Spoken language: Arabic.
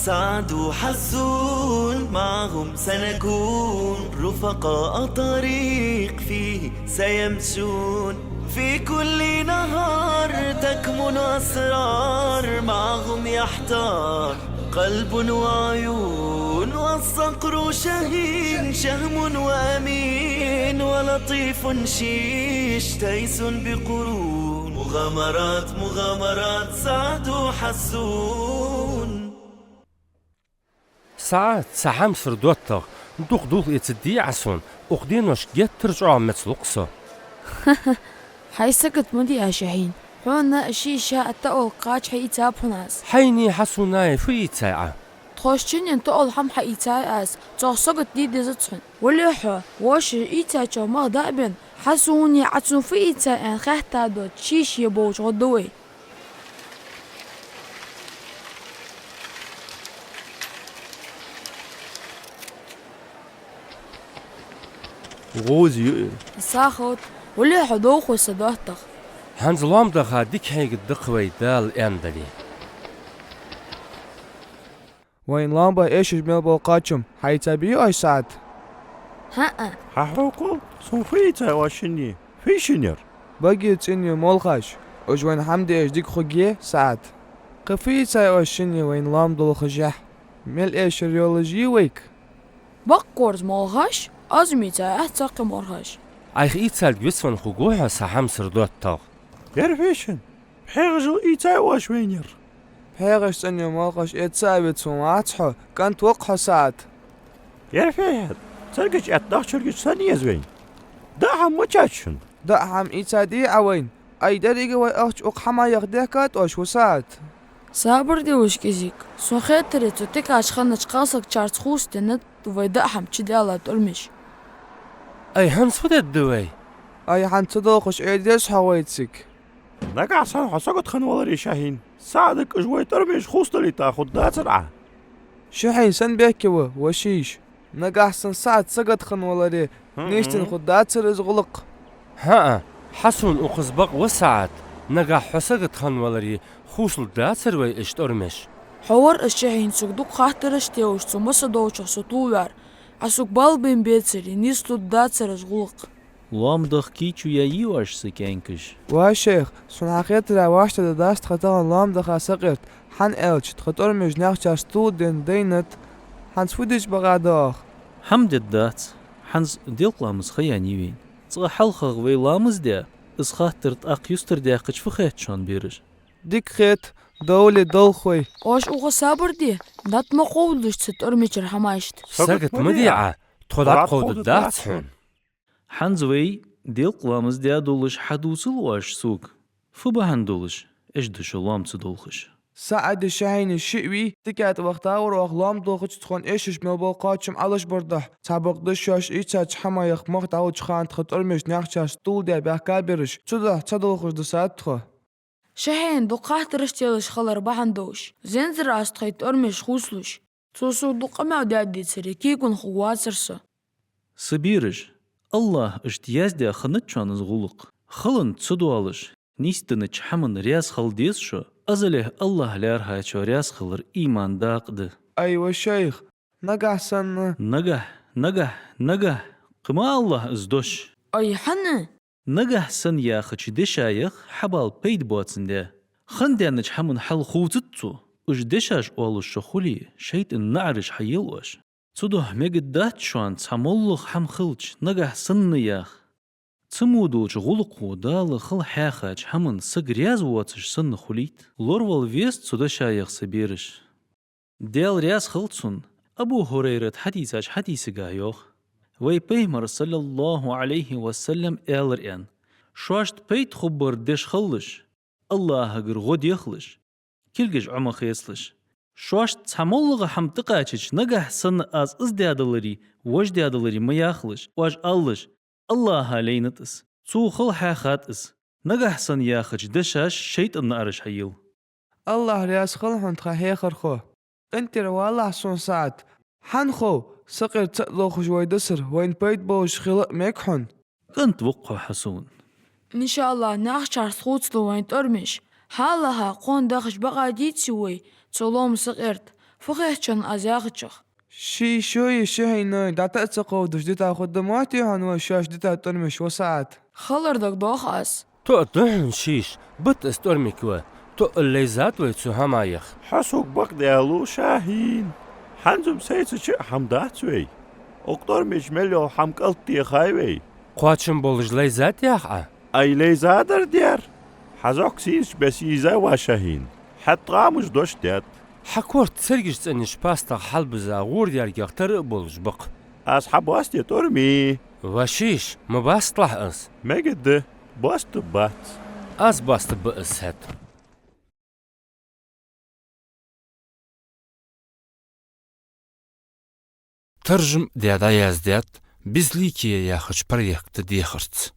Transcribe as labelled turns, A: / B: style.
A: سعد وحسون معهم سنكون رفقاء طريق فيه سيمشون في كل نهار تكمن أسرار معهم يحتار قلب وعيون والصقر شهين شهم وأمين ولطيف شيش تيس بقرون مغامرات سعد وحسون
B: ساعات سحام سردوتة ندوق دوق يتدي عسون وقدينوش جيت ترجعوا متلقصة
C: حي سكت مدي يا شاهين حونا الشيشة التقل قاج حي إتاب هناس
B: حيني حسوناي في تاعة
C: تخشين ينتقل حم حي إتاس تغسقت دي دزتسن واللي واش إتا جو ما دائبن حسوني عتسون في إتا أن خهتا دو تشيش يبوش غدوي
D: غوزي
C: ساخت واللي دوخو صداهتك
B: هنزلام دخا ديك هيك الدقوي دال اندلي
E: وين لامبا ايش جميل بوقاتشم حيتابيو اي ساعات
C: ها
D: ححوقو صنفيتا واشني في شنير
E: باقي تسيني مولخاش وجوين حمدي ايش ديك خوجيه ساعات قفيتا واشني وين لام دول خجاح ميل ايش الريولوجي ويك
C: بقورز مولهاش أزمي تا أحتاق مرهاش
B: ايخ ايتال جوسفن خجوها سحام سردوتة
D: يرفيشن بحيغجو إيتا واشوينير
E: بحيغش تسيني مولخاش اتسابت سمعاتحو كانت وقحو ساعات
D: يرفيهد ترقش اتدخ شرقش ثانية زوين داهم مجاشن
E: دعهم ايتا دي عوين اي دريقة وي اخش اقحما يغديكات وشو ساعات
C: صابر دي وش كيزيك سو خيتري تتك عشخانش قاسك چارت خوش دنت ويدعهم چدالا تلمش
B: اي هنسود الدوي
E: اي حان تدوخش ايديش حويتسك
D: نقع سان حسقت خنوالري شاهين ساعدك اجوي ترميش خوستلي تاخد دا سرعة
E: شحين سن بيكوا وشيش نقاحسن ساعة سقط خنولري نيشتن خدات سرز غلق
B: ها حسون وقزبق وساعات نقا حسقت خنولري خوصل داتر وي اشترمش
C: حوار الشاهين سوق خاطرش تيوش سمسا دوش سطوار عسوك بالبين بيتسري نيسلو داتسرز غلق
F: لام دخ كيچو يايواش سكينكش
E: واشيخ سن حقيقة واشت داست خطان لام دخا سقرت حن الچ تخطر مش ناخشار ستودن دينت حنس فودش بغاداخ
F: حمد الدات حنز ديلقلامز خيانيوين صغا حلخغ وي لامز ديا اس خاطرت اق يستر ديا قش فخيت شون بيرش
E: ديك خيت دولي دولخوي
C: واش اوغا صابر دي دات ما قولش سترميچر حماشت
B: ساقت مديعة تخدات قود داتسون
F: حنز وي ديلقلامز ديا دولش حدوسل واش سوق فبهن دولش اش دشو لام تدولخش
E: ساعد الشاهين الشئوي تكات وقتا وروخ لام دوخش تخون ايشش ملبو قاتشم علش برده تابق دشاش ايتاج حما يخ مقت او تخان تخطر مش ناخشاش طول دي بحكال برش تده تدولخش دسات تخو
C: شاهين دو قاطرش تيلش خلر بحندوش زنزر استخيت ارمش خوصلوش سوسو دو قمع دادي تسري كيكون خواسرسا
F: سبيرش الله اشتياز ديا خنت شان زغلق خلن تسدوالش نيستنچ حمن رياس خل ديس شو أزله الله لارها شو رياس خلر إيمان داقد
E: ايوه شيخ نقحسن
F: نجح قما الله ازدوش
C: اي حنه
F: نجح سن يا خش دشايخ حبال بيد بواتسن ده خندانج حمن حل خوتتو اش دشاش اولش شخولي شيت النعرش حيلوش تدوه ميجد دات شوان تسامولخ حم خلج نجح سن ياخ تمودوش غلقو دال خل حاخاج حمن سقرياز واتش سن خليت لورول فيست سدشايخ سبيرش ديال رياس خلصن أبو هريرة حديث قايوخ وي بيمر صلى الله عليه وسلم إلرئن شواشت بيت خبر ديش خلش الله هقر غد يخلش كلجج عمخ يسلش شواشت تحملغ حمتقاتش نقح سن از ازدادلري وجدادلري ما يخلش واج اللش الله هالينتس تو خل حاخاتس نقح سن ياخج دشاش شيت النارش حيل
E: الله رياس خلحن تخا هيخر خو انت والله سون ساعت حنخو سقر تقلوخ شوي دسر وين بيت بوش خلق ميكحن
F: كنت وقع حسون
C: إن شاء الله ناخشار سخوتلو وين ترمش حالها قون داخش بقى ديت سوي تسولوم سقرت فخيشن أزاغتشخ
E: شي شوي شهيناي داتا تقودش دتا خدماتي هنو شاش دتا ترمش وساعات
C: خلردك دوخ أس
B: تو دهن شيش بت استورميكوا تو الليزات ويتسو همايخ
D: حسوك بق ديالو شاهين حنزم سيتش حمدات وي اقدر مش مليو حمقلتي خايوي
B: قواتشن بولج ليزات ياخا
D: اي ليزادر دير حزوك سينش بسيزا وشاهين حتى مش دوش ديت
B: حكورت سرجش تنش باستا حلبزا غور ديارجاق ترق بولج بق
D: أصحاب واستي ترمي
B: وشيش مباستلح اس
D: مجد باست بات
B: از باست بأس هات ترجم ديادا يازديات بزليكي ياخش بريخت ديخرت